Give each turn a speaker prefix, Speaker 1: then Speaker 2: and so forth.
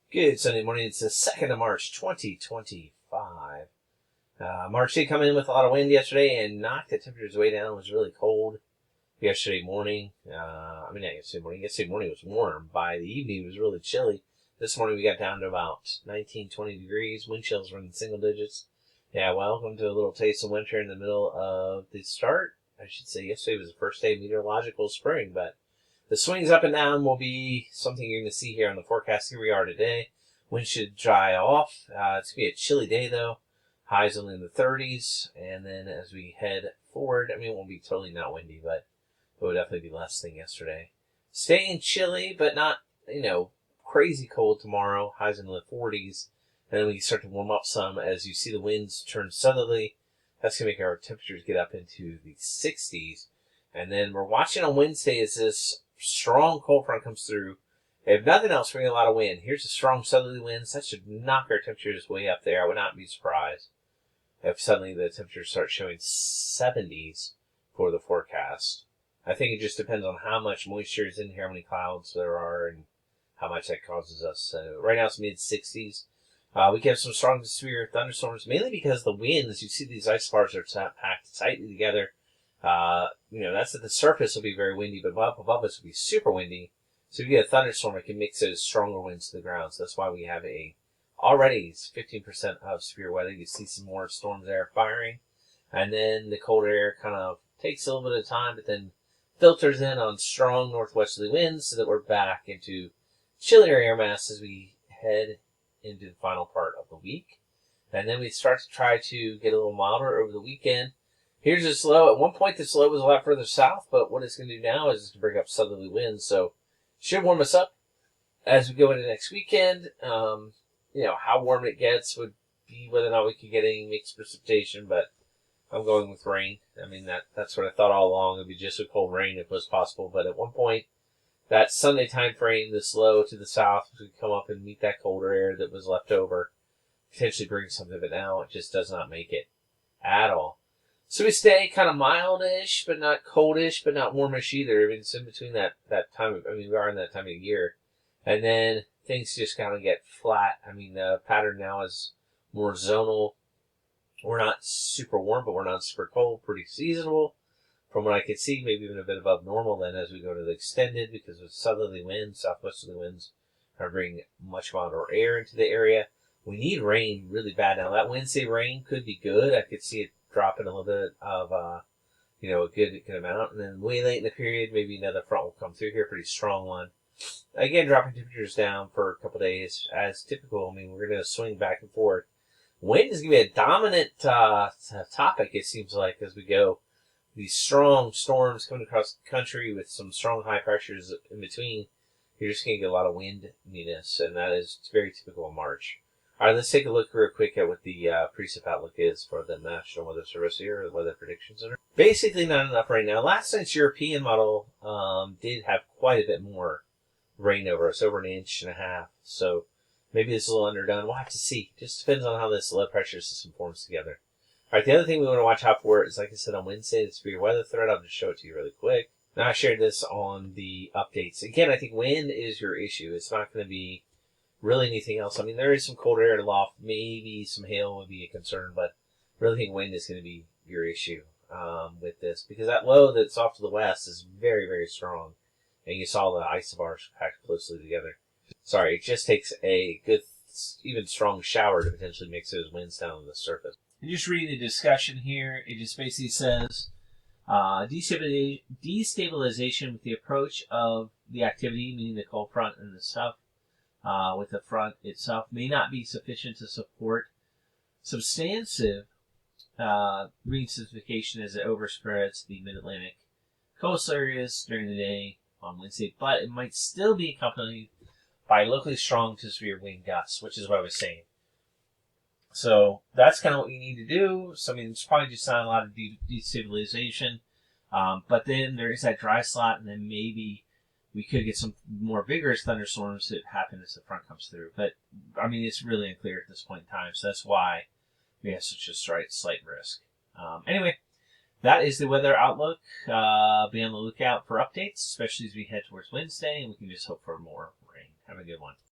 Speaker 1: Good Sunday morning. It's the 2nd of March, 2025. March did come in with a lot of wind yesterday and knocked the temperatures way down. It was really cold yesterday morning. Not yesterday morning. Yesterday morning was warm. By the evening, it was really chilly. This morning, we got down to about 19, 20 degrees. Wind chills were in single digits. Yeah, welcome to a little taste of winter in the middle of the start. I should say yesterday was the first day of meteorological spring, but the swings up and down will be something you're going to see here on the forecast. Here we are today. Wind should dry off. It's going to be a chilly day, though. Highs only in the 30s. And then as we head forward, it won't be totally not windy, but it will definitely be less than yesterday. Staying chilly, but not, crazy cold tomorrow. Highs in the 40s. And then we start to warm up some as you see the winds turn southerly. That's going to make our temperatures get up into the 60s. And then we're watching on Wednesday as this strong cold front comes through. If nothing else, bringing a lot of wind. Here's a strong southerly wind. That should knock our temperatures way up there. I would not be surprised if suddenly the temperatures start showing 70s for the forecast. I think it just depends on how much moisture is in here, how many clouds there are, and how much that causes us. So right now it's mid-60s. We can have some strong to severe thunderstorms, mainly because the winds, you see these ice bars are packed tightly together. That's at the surface will be very windy, but above us will be super windy. So if you get a thunderstorm, it can mix those stronger winds to the ground. So that's why we have already 15% of severe weather. You see some more storms there firing. And then the colder air kind of takes a little bit of time, but then filters in on strong northwesterly winds so that we're back into chillier air mass as we head into the final part of the week. And then we start to try to get a little milder over the weekend. Here's this low. At one point, this low was a lot further south, but what it's going to do now is to bring up southerly winds. So should warm us up as we go into next weekend. How warm it gets would be whether or not we could get any mixed precipitation, but I'm going with rain. That's what I thought all along. It would be just a cold rain if it was possible. But at one point, that Sunday time frame, this low to the south would come up and meet that colder air that was left over, potentially bring something of it now. It just does not make it at all. So we stay kind of mildish, but not coldish, but not warmish either. It's in between that time. We are in that time of year. And then things just kind of get flat. The pattern now is more zonal. We're not super warm, but we're not super cold. Pretty seasonable. From what I could see, maybe even a bit above normal then as we go to the extended, because of southerly winds, southwesterly winds are bringing much milder air into the area. We need rain really bad now. That Wednesday rain could be good. I could see it dropping a little bit of, a good amount. And then way late in the period, maybe another front will come through here, pretty strong one. Again, dropping temperatures down for a couple days as typical. We're going to swing back and forth. Wind is going to be a dominant topic, it seems like, as we go. These strong storms coming across the country with some strong high pressures in between. You're just going to get a lot of windiness, and that is very typical of March. All right, let's take a look real quick at what the precip outlook is for the National Weather Service here, or the Weather Prediction Center. Basically not enough right now. Last night's European model did have quite a bit more rain over us, over 1.5 inches. So maybe this is a little underdone. We'll have to see. Just depends on how this low pressure system forms together. All right, the other thing we want to watch out for is, like I said, on Wednesday, the severe weather threat. I'll just show it to you really quick. Now, I shared this on the updates. Again, I think wind is your issue. It's not going to be really anything else. There is some cold air aloft. Maybe some hail would be a concern, but really think wind is going to be your issue with this, because that low that's off to the west is very, very strong. And you saw the isobars packed closely together. Sorry, it just takes a good, even strong shower to potentially mix those winds down on the surface. And just reading the discussion here, it just basically says destabilization with the approach of the activity, meaning the cold front and the stuff, with the front itself, may not be sufficient to support substantive re-intensification as it overspreads the mid-Atlantic coastal areas during the day on Wednesday, but it might still be accompanied by locally strong to severe wind gusts, which is what I was saying. So that's kind of what you need to do. So, it's probably just not a lot of destabilization. But then there is that dry slot, and then maybe we could get some more vigorous thunderstorms that happen as the front comes through. But, it's really unclear at this point in time. So that's why we have such a slight risk. Anyway, that is the weather outlook. Be on the lookout for updates, especially as we head towards Wednesday, and we can just hope for more rain. Have a good one.